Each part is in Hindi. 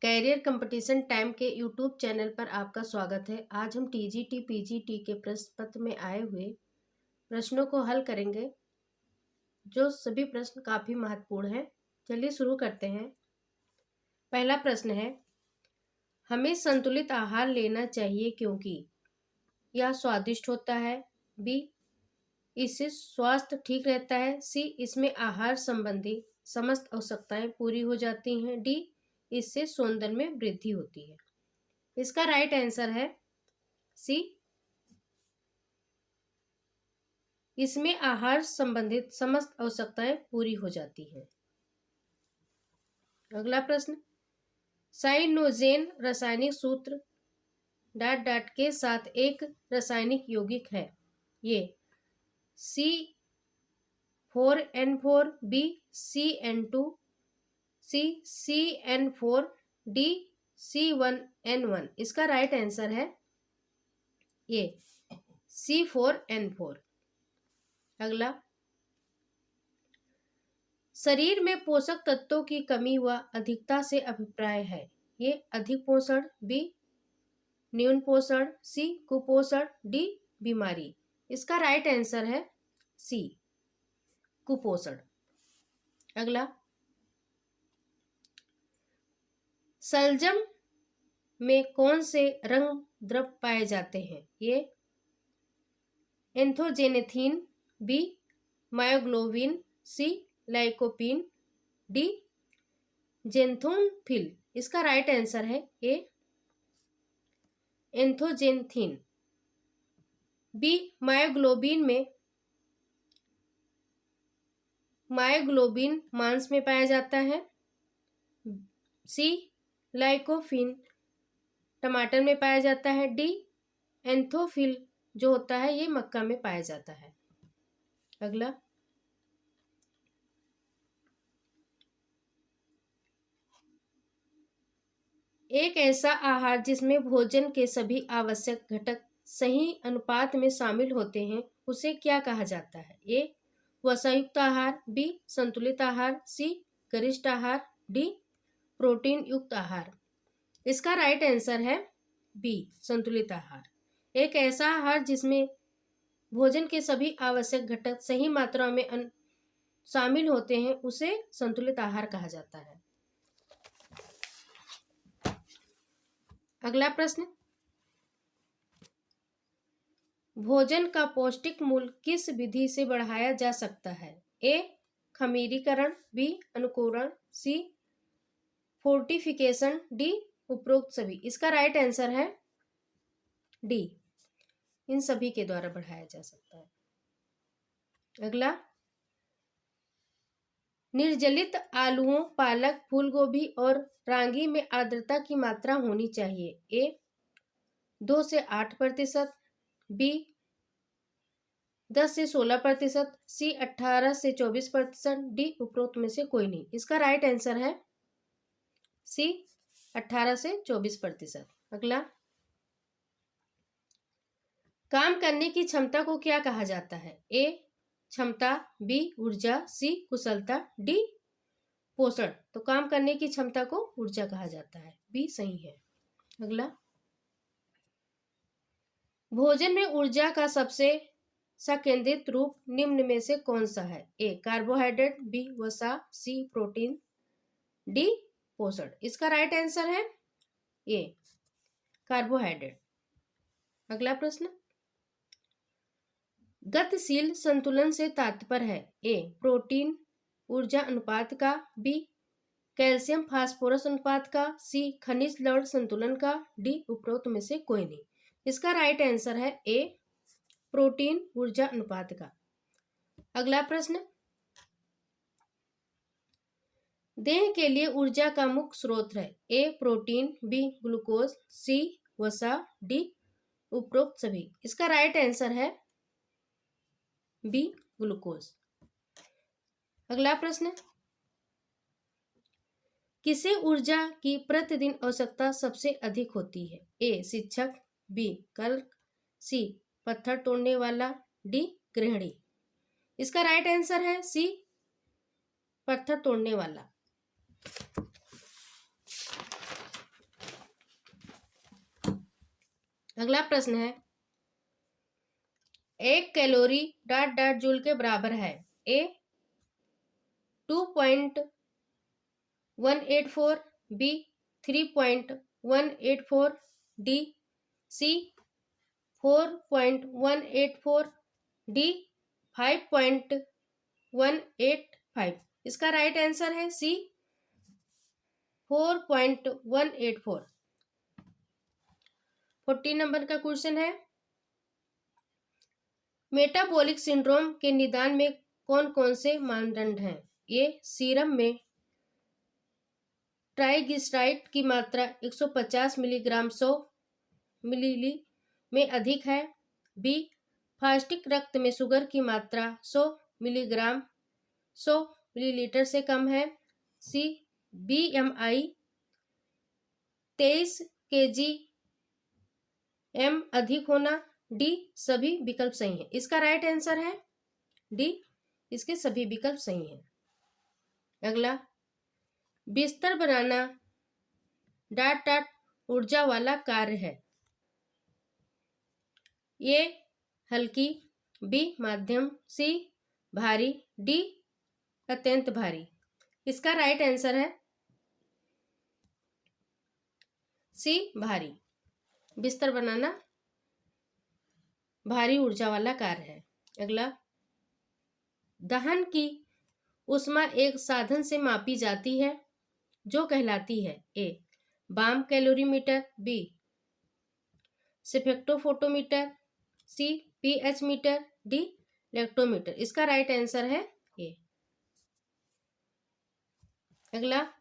कैरियर कंपटीशन टाइम के यूट्यूब चैनल पर आपका स्वागत है। आज हम टीजीटी पीजीटी के प्रश्न पत्र में आए हुए प्रश्नों को हल करेंगे, जो सभी प्रश्न काफ़ी महत्वपूर्ण हैं। चलिए शुरू करते हैं। पहला प्रश्न है, हमें संतुलित आहार लेना चाहिए क्योंकि यह स्वादिष्ट होता है, बी इससे स्वास्थ्य ठीक रहता है, सी इसमें आहार संबंधी समस्त आवश्यकताएं पूरी हो जाती हैं, डी इससे सौंदर्य में वृद्धि होती है। इसका राइट आंसर है सी, इसमें आहार संबंधित समस्त आवश्यकताएं पूरी हो जाती हैं। अगला प्रश्न, साइनोजेन रासायनिक सूत्र ... के साथ एक रासायनिक यौगिक है। ये C4N4, B CN2, C CN4, D C1N1। इसका राइट आंसर है ये C4N4। अगला, शरीर में पोषक तत्वों की कमी व अधिकता से अभिप्राय है। ये अधिक पोषण, बी न्यून पोषण, सी कुपोषण, डी बीमारी। इसका राइट आंसर है सी कुपोषण। अगला, शलजम में कौन से रंग द्रव्य पाए जाते हैं। ये एंथोजेनेथिन, बी मायोग्लोबिन, सी लाइकोपीन, डी जेंथोफिल। इसका राइट आंसर है ए एंथोजेनेथिन। बी मायोग्लोबिन मांस में पाया जाता है। सी लाइकोफिन टमाटर में पाया जाता है। डी एंथोफिल जो होता है ये मक्का में पाया जाता है। अगला, एक ऐसा आहार जिसमें भोजन के सभी आवश्यक घटक सही अनुपात में शामिल होते हैं, उसे क्या कहा जाता है। ए वसायुक्त आहार, बी संतुलित आहार, सी गरिष्ठ आहार, डी प्रोटीन युक्त आहार। इसका राइट आंसर है बी संतुलित आहार। एक ऐसा आहार जिसमें भोजन के सभी आवश्यक घटक सही मात्रा में शामिल होते हैं, उसे संतुलित आहार कहा जाता है। अगला प्रश्न, भोजन का पौष्टिक मूल्य किस विधि से बढ़ाया जा सकता है। ए खमीरीकरण, बी अनुकूरण, सी फोर्टिफिकेशन, डी उपरोक्त सभी। इसका राइट आंसर है डी इन सभी के द्वारा बढ़ाया जा सकता है। अगला, निर्जलित आलूओं, पालक, फूलगोभी और रागी में आर्द्रता की मात्रा होनी चाहिए। ए 2 से 8%, बी 10 से 16%, सी 18 से 24%, डी उपरोक्त में से कोई नहीं। इसका राइट आंसर है सी 18 से 24%। अगला, काम करने की क्षमता को क्या कहा जाता है। ए क्षमता, बी ऊर्जा, सी कुशलता, डी पोषण। तो काम करने की क्षमता को ऊर्जा कहा जाता है, बी सही है। अगला, भोजन में ऊर्जा का सबसे संकेंद्रित रूप निम्न में से कौन सा है। ए कार्बोहाइड्रेट, बी वसा, सी प्रोटीन, डी पोषण। इसका राइट आंसर है ए कार्बोहाइड्रेट। अगला प्रश्न, गतिशील संतुलन से तात्पर्य है। ए प्रोटीन ऊर्जा अनुपात का, बी कैल्शियम फास्फोरस अनुपात का, सी खनिज लवण संतुलन का, डी उपरोक्त में से कोई नहीं। इसका राइट आंसर है ए प्रोटीन ऊर्जा अनुपात का। अगला प्रश्न, देह के लिए ऊर्जा का मुख्य स्रोत है। ए प्रोटीन, बी ग्लूकोज, सी वसा, डी उपरोक्त सभी। इसका राइट आंसर है बी ग्लूकोज। अगला प्रश्न, किसे ऊर्जा की प्रतिदिन आवश्यकता सबसे अधिक होती है। ए शिक्षक, बी कल्क, सी पत्थर तोड़ने वाला, डी गृहिणी। इसका राइट आंसर है सी पत्थर तोड़ने वाला। अगला प्रश्न है, एक कैलोरी डॉट डॉट जूल के बराबर है। ए 2.184, बी 3.184, डी सी 4.184, डी 5.185। इसका राइट आंसर है सी 4.184। 14 नंबर का क्वेश्चन है, मेटाबॉलिक सिंड्रोम के निदान में कौन कौन से मानदंड हैं। ए सीरम में ट्राइग्लिसराइड की मात्रा 150 मिलीग्राम 100 मिली में अधिक है। बी फास्टिक रक्त में शुगर की मात्रा 100 मिलीग्राम 100 मिलीलीटर से कम है। सी BMI 23 kg अधिक होना। डी सभी विकल्प सही हैं। इसका राइट आंसर है डी, इसके सभी विकल्प सही हैं। अगला, बिस्तर बनाना डॉट डॉट ऊर्जा वाला कार्य है। ए हल्की, बी माध्यम, सी भारी, डी अत्यंत भारी। इसका राइट आंसर है सी भारी। बिस्तर बनाना भारी ऊर्जा वाला कार्य है। अगला, दहन की ऊष्मा एक साधन से मापी जाती है जो कहलाती है। ए बाम कैलोरीमीटर, बी स्पेक्ट्रोफोटोमीटर, सी pH मीटर, डी लेक्टोमीटर। इसका राइट आंसर है ए। अगला,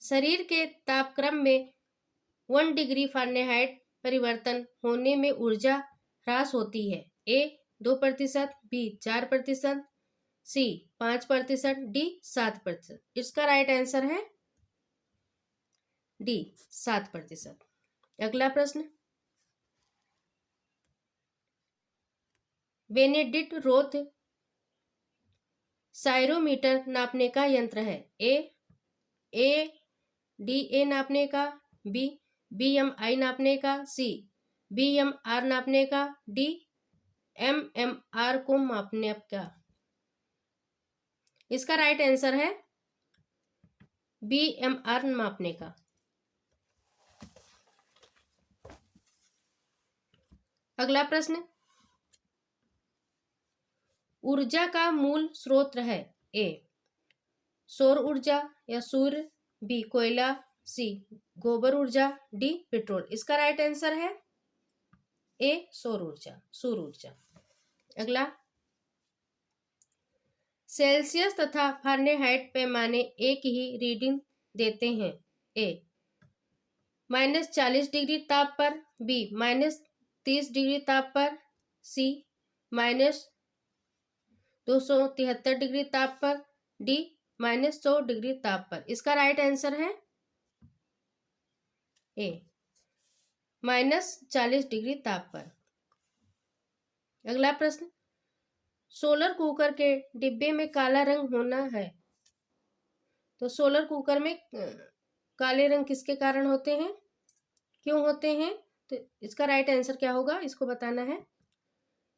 शरीर के तापक्रम में 1 डिग्री फ़ारेनहाइट परिवर्तन होने में ऊर्जा ह्रास होती है। ए 2%, बी 4%, सी 5%, डी 7%। इसका राइट आंसर है डी 7%। अगला प्रश्न, बेनेडिक्ट रोथ साइरोमीटर नापने का यंत्र है। ए DA नापने का, बी BMI नापने का, सी BMR नापने का, डी MMR को मापने का। इसका राइट आंसर है BMR मापने का। अगला प्रश्न, ऊर्जा का मूल स्रोत है। ए सौर ऊर्जा या सूर्य, बी कोयला, सी गोबर ऊर्जा, डी पेट्रोल। इसका राइट आंसर है ए सौर ऊर्जा। अगला, सेल्सियस तथा फ़ारेनहाइट पैमाने एक ही रीडिंग देते हैं। ए -40 डिग्री ताप पर, बी -30 डिग्री ताप पर, सी -273 डिग्री ताप पर, डी -100 डिग्री ताप पर। इसका राइट आंसर है ए -40 डिग्री ताप पर। अगला प्रश्न, सोलर कुकर के डिब्बे में काला रंग होना है। तो सोलर कुकर में काले रंग किसके कारण होते हैं, क्यों होते हैं? तो इसका राइट आंसर क्या होगा, इसको बताना है।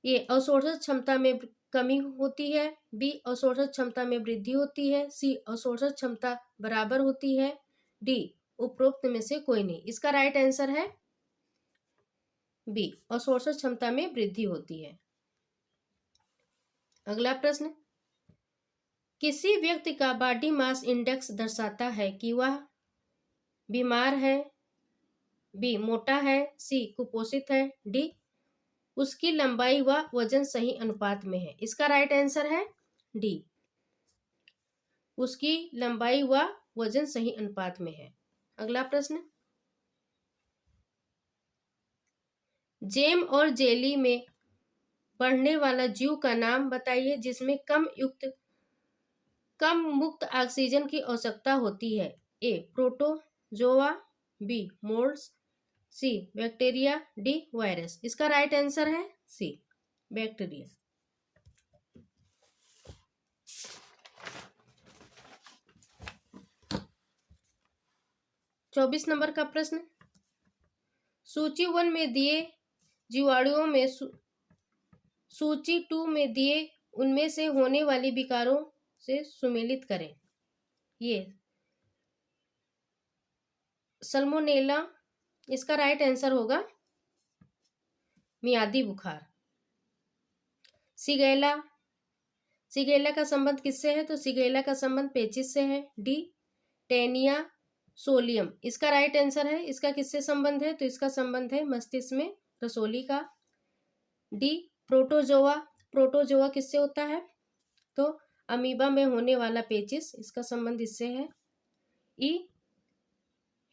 ए अवशोषण क्षमता में कमी होती है, बी अवशोषण क्षमता में वृद्धि होती है, सी अवशोषण क्षमता बराबर होती है, डी उपरोक्त में से कोई नहीं। इसका राइट आंसर है बी अवशोषण क्षमता में वृद्धि होती है। अगला प्रश्न, किसी व्यक्ति का बॉडी मास इंडेक्स दर्शाता है कि वह बीमार है, बी मोटा है, सी कुपोषित है, डी उसकी लंबाई व वजन सही अनुपात में है। इसका राइट आंसर है डी उसकी लंबाई व वजन सही अनुपात में है। अगला प्रश्न, जेम और जेली में बढ़ने वाला जीव का नाम बताइए जिसमें कम मुक्त ऑक्सीजन की आवश्यकता होती है। ए प्रोटोजोआ, बी मोल्ड्स, सी बैक्टीरिया, डी वायरस। इसका राइट आंसर है सी बैक्टीरिया। चौबीस नंबर का प्रश्न, सूची 1 में दिए जीवाणुओं में सूची 2 में दिए उनमें से होने वाली विकारों से सुमेलित करें। ये सल्मोनेला, इसका राइट आंसर होगा मियादी बुखार। सिगेला, सिगेला का संबंध किससे है? तो सिगेला का संबंध पेचिस से है। डी टेनिया सोलियम, इसका राइट आंसर है। इसका किससे संबंध है? तो इसका संबंध है मस्तिष्क में रसोली का। डी प्रोटोजोआ, प्रोटोजोआ किससे होता है? तो अमीबा में होने वाला पेचिस, इसका संबंध इससे है। ई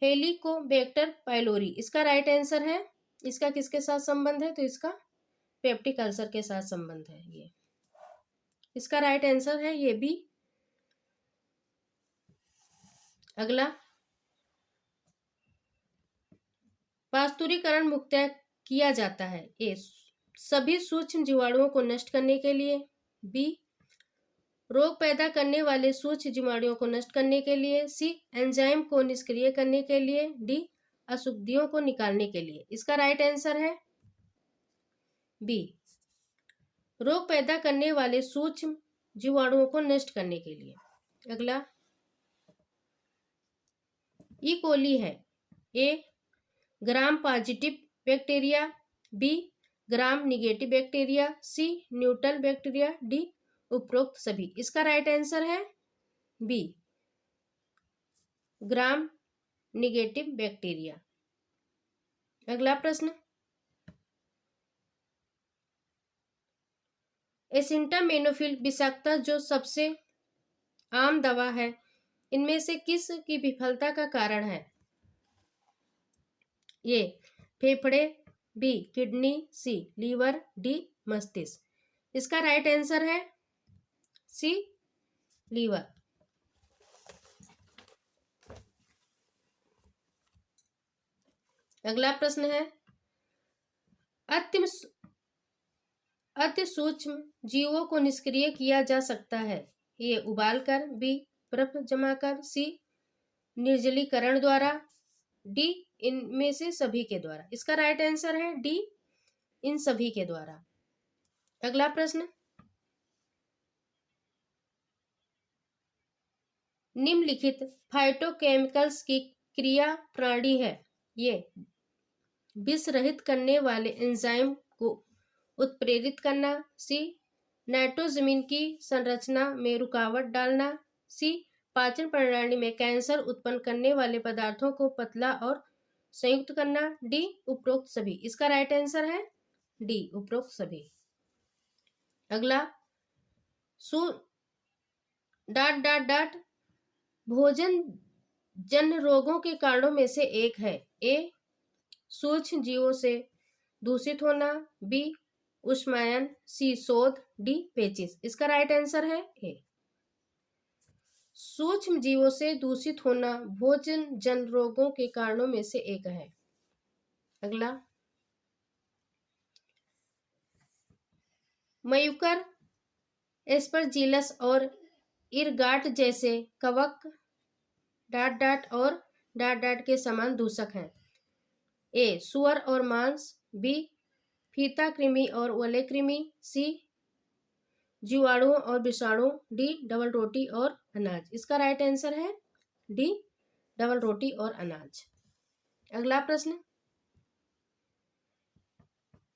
हेलिकोबैक्टर पाइलोरी, इसका राइट आंसर है। इसका किसके साथ संबंध है? तो इसका पेप्टिक अल्सर के साथ संबंध है। ये इसका राइट आंसर है, ये भी। अगला, पास्तुरीकरण मुक्तः किया जाता है। ए सभी सूक्ष्म जीवाणुओं को नष्ट करने के लिए। बी रोग पैदा करने वाले सूक्ष्म जीवाणुओं को नष्ट करने के लिए। सी एंजाइम को निष्क्रिय करने के लिए। डी अशुद्धियों को निकालने के लिए। इसका राइट आंसर है बी रोग पैदा करने वाले सूक्ष्म जीवाणुओं को नष्ट करने के लिए। अगला, ई कोली है। A gram positive bacteria, B gram negative bacteria, C neutral bacteria, D उपरोक्त सभी। इसका राइट आंसर है बी ग्राम निगेटिव बैक्टीरिया। अगला प्रश्न, एसिटामिनोफिन विषाक्तता जो सबसे आम दवा है, इनमें से किस की विफलता का कारण है? ए फेफड़े, बी किडनी, सी लीवर, डी मस्तिष्क। इसका राइट आंसर है सी लीवर। अगला प्रश्न है, अति सूक्ष्म जीवों को निष्क्रिय किया जा सकता है। ए उबालकर, बी बर्फ जमाकर, सी निर्जलीकरण द्वारा, डी इनमें से सभी के द्वारा। इसका राइट आंसर है डी इन सभी के द्वारा। अगला प्रश्न, निम्नलिखित फाइटोकेमिकल्स की क्रिया प्रणाली है। ये विष रहित करने वाले एंजाइम को उत्प्रेरित करना, सी नाइट्रोजमीन की संरचना में रुकावट डालना, सी पाचन प्रणाली में कैंसर उत्पन्न करने वाले पदार्थों को पतला और संयुक्त करना, डी उपरोक्त सभी। इसका राइट आंसर है डी उपरोक्त सभी। अगला, डाट डाट डाट भोजन जन्य रोगों के कारणों में से एक है। ए सूक्ष्म जीवों से दूषित होना, बी उष्मायन, सी शोध, डी पेचिश। इसका राइट आंसर है ए सूक्ष्म जीवों से दूषित होना भोजन जन्य रोगों के कारणों में से एक है। अगला, मयूकर, एस्परजिलस और इरगाट जैसे कवक डाट डाट और डाट डाट के समान दूषक हैं। ए सुअर और मांस, बी फीता कृमि और वलय कृमि, सी जीवाणुओं और विषाणु, डी डबल रोटी और अनाज। इसका राइट आंसर है डी डबल रोटी और अनाज। अगला प्रश्न,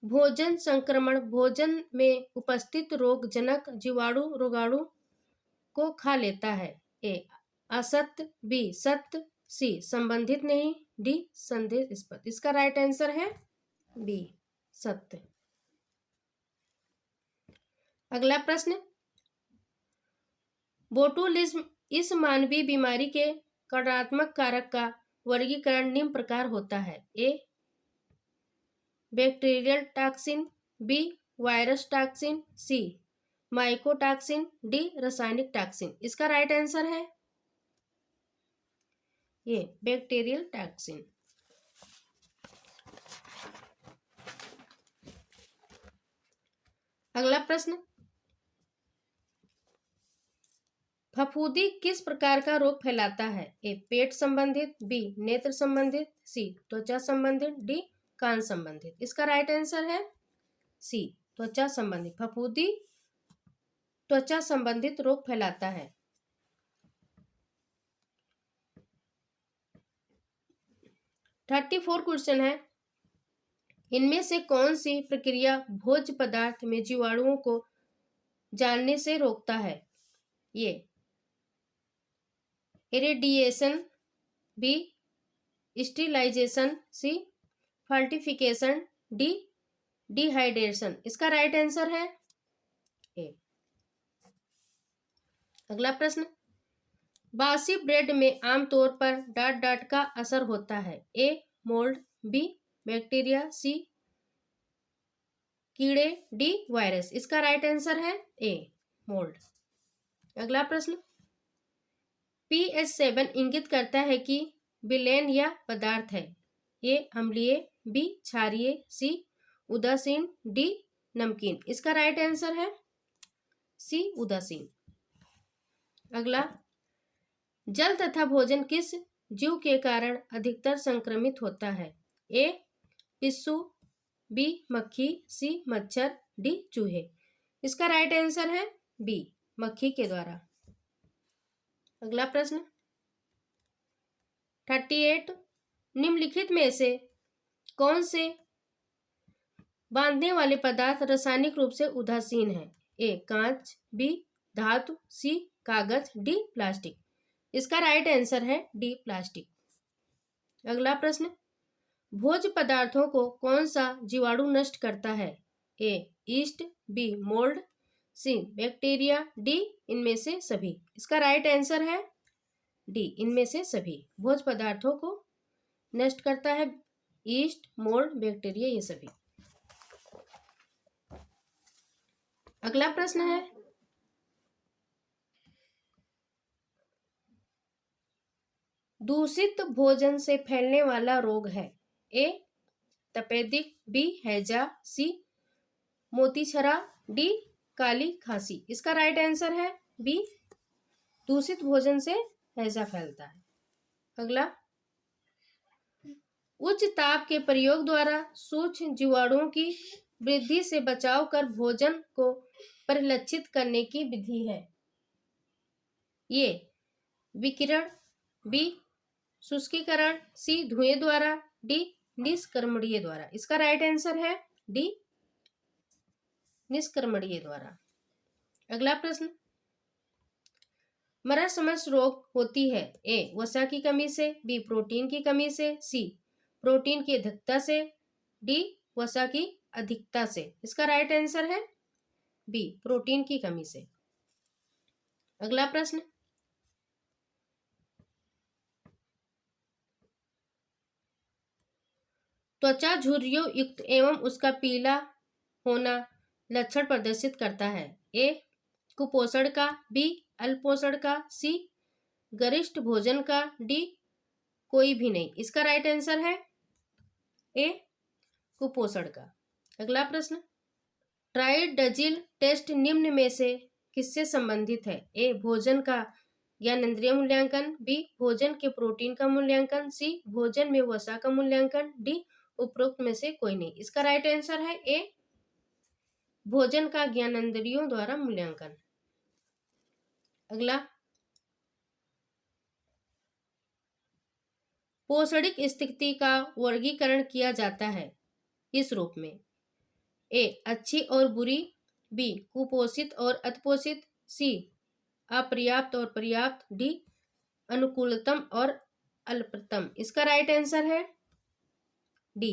भोजन संक्रमण भोजन में उपस्थित रोगजनक जीवाणु रोगाणु को खा लेता है। ए असत्य, बी सत्य, सी संबंधित नहीं, डी संदेहास्पद। इसका राइट आंसर है बी सत्य। अगला प्रश्न, बोटुलिज्म इस मानवीय बीमारी के कार्यात्मक कारक का वर्गीकरण निम्न प्रकार होता है। A bacterial toxin, B virus toxin, C mycotoxin, D रासायनिक टॉक्सिन। इसका राइट आंसर है ये बैक्टीरियल टॉक्सिन। अगला प्रश्न, फफूंदी किस प्रकार का रोग फैलाता है? ए पेट संबंधित, बी नेत्र संबंधित, सी त्वचा संबंधित, डी कान संबंधित। इसका राइट आंसर है सी, त्वचा संबंधित। फफूंदी त्वचा संबंधित रोग फैलाता है। 34 क्वेश्चन है, इनमें से कौन सी प्रक्रिया भोज्य पदार्थ में जीवाणुओं को जानने से रोकता है? ये इरेडिएशन, बी स्टीलाइजेशन, सी फॉल्टिफिकेशन, डी डिहाइड्रेशन। इसका राइट आंसर है ए। अगला प्रश्न, बासी ब्रेड में आमतौर पर डाट डाट का असर होता है। ए मोल्ड, बी बैक्टीरिया, सी कीड़े, डी वायरस। इसका राइट आंसर है ए मोल्ड। अगला प्रश्न, pH 7 इंगित करता है कि विलयन या पदार्थ है। ए अम्लीय, बी क्षारीय, सी उदासीन, डी नमकीन। इसका राइट आंसर है सी उदासीन। अगला, जल तथा भोजन किस जीव के कारण अधिकतर संक्रमित होता है? ए पिस्सू, बी मक्खी, सी मच्छर, डी चूहे। इसका राइट आंसर है बी मक्खी के द्वारा। अगला प्रश्न 38, निम्नलिखित में से कौन से बांधने वाले पदार्थ रासायनिक रूप से उदासीन है? ए कांच, बी धातु, सी कागज, डी प्लास्टिक। इसका राइट आंसर है डी प्लास्टिक। अगला प्रश्न, भोज्य पदार्थों को कौन सा जीवाणु नष्ट करता है? ए ईस्ट, बी मोल्ड, सी बैक्टीरिया, डी इनमें से सभी। इसका राइट आंसर है डी इनमें से सभी। भोज्य पदार्थों को नष्ट करता है ईस्ट, मोल्ड, बैक्टीरिया, ये सभी। अगला प्रश्न है, दूषित भोजन से फैलने वाला रोग है। ए तपेदिक, बी हैजा, सी मोतीछरा, डी काली खांसी। इसका राइट आंसर है बी, दूषित भोजन से हैजा फैलता है। अगला, उच्च ताप के प्रयोग द्वारा सूक्ष्म जीवाणुओं की वृद्धि से बचाव कर भोजन को परिलक्षित करने की विधि है। ये विकिरण, बी शुष्कीकरण, सी धुएं द्वारा, डी निष्क्रमणीय द्वारा। इसका राइट आंसर है डी निष्क्रमणीय द्वारा। अगला प्रश्न, मरासमस रोग होती है। ए वसा की कमी से, बी प्रोटीन की कमी से, सी प्रोटीन की अधिकता से, डी वसा की अधिकता से। इसका राइट आंसर है बी प्रोटीन की कमी से। अगला प्रश्न, त्वचा झुर्रियों युक्त एवं उसका पीला होना लक्षण प्रदर्शित करता है। ए कुपोषण का, बी अल्पोषण का, सी गरिष्ठ भोजन का, डी कोई भी नहीं। इसका राइट आंसर है ए कुपोषण का। अगला प्रश्न, ट्राइडजिल टेस्ट निम्न में से किससे संबंधित है? ए भोजन का ज्ञानेंद्रिय मूल्यांकन, बी भोजन के प्रोटीन का मूल्यांकन, सी भोजन में वसा का मूल्यांकन, डी उपरोक्त में से कोई नहीं। इसका राइट आंसर है ए भोजन का ज्ञानेंद्रियों द्वारा मूल्यांकन। अगला, पोषणिक स्थिति का वर्गीकरण किया जाता है इस रूप में। ए अच्छी और बुरी, बी कुपोषित और अतिपोषित, सी अपर्याप्त और पर्याप्त, डी अनुकूलतम और अल्पतम। इसका राइट आंसर है डी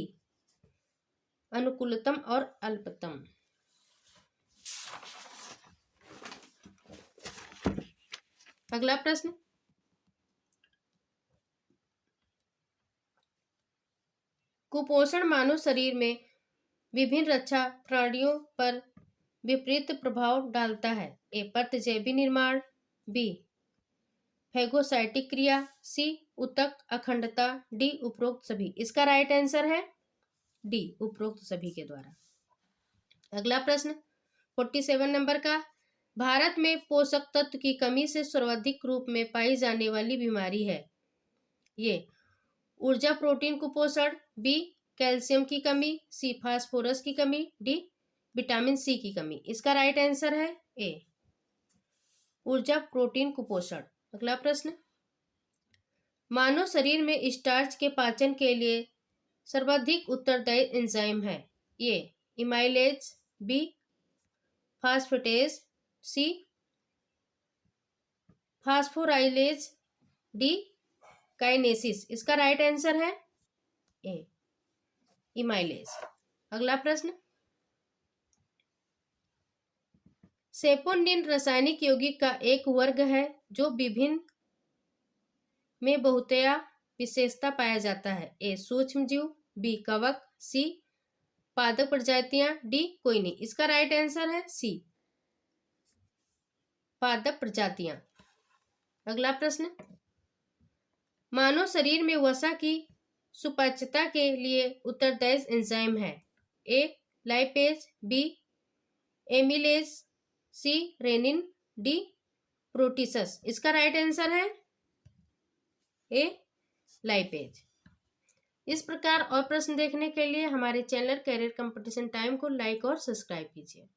अनुकूलतम और अल्पतम। अगला प्रश्न, कुपोषण मानव शरीर में विभिन्न रक्षा प्राणियों पर विपरीत प्रभाव डालता है। ए प्रतिजैवी निर्माण, बी फैगोसाइटिक क्रिया, सी ऊतक अखंडता, डी उपरोक्त सभी। इसका राइट आंसर है डी उपरोक्त सभी के द्वारा। अगला प्रश्न 47 नंबर का, भारत में पोषक तत्व की कमी से सर्वाधिक रूप में पाई जाने वाली बीमारी है। ये ऊर्जा प्रोटीन कुपोषण, बी कैल्शियम की कमी, सी फास्फोरस की कमी, डी विटामिन सी की कमी। इसका राइट आंसर है ए ऊर्जा, प्रोटीन, कुपोषण। अगला प्रश्न, मानव शरीर में स्टार्च के पाचन के लिए सर्वाधिक उत्तरदायी एंजाइम है। ए इमाइलेज, बी फास्फेटेज, सी फास्फोराइलेज, डी काइनेसिस। इसका राइट आंसर है ए इमाइलेज। अगला प्रश्न, सेपोनिन रासायनिक यौगिक का एक वर्ग है जो विभिन्न में बहुतया विशेषता पाया जाता है। ए सूक्ष्म जीव, बी कवक, सी पादप प्रजातियां, डी कोई नहीं। इसका राइट आंसर है सी पादप प्रजातियां। अगला प्रश्न, मानव शरीर में वसा की सुपाच्यता के लिए उत्तरदायी एंजाइम है। ए लाइपेज, बी एमिलेज, सी रेनिन, डी प्रोटीसस। इसका राइट आंसर है ए लाइपेज। इस प्रकार और प्रश्न देखने के लिए हमारे चैनल कैरियर कंपटीशन टाइम को लाइक और सब्सक्राइब कीजिए।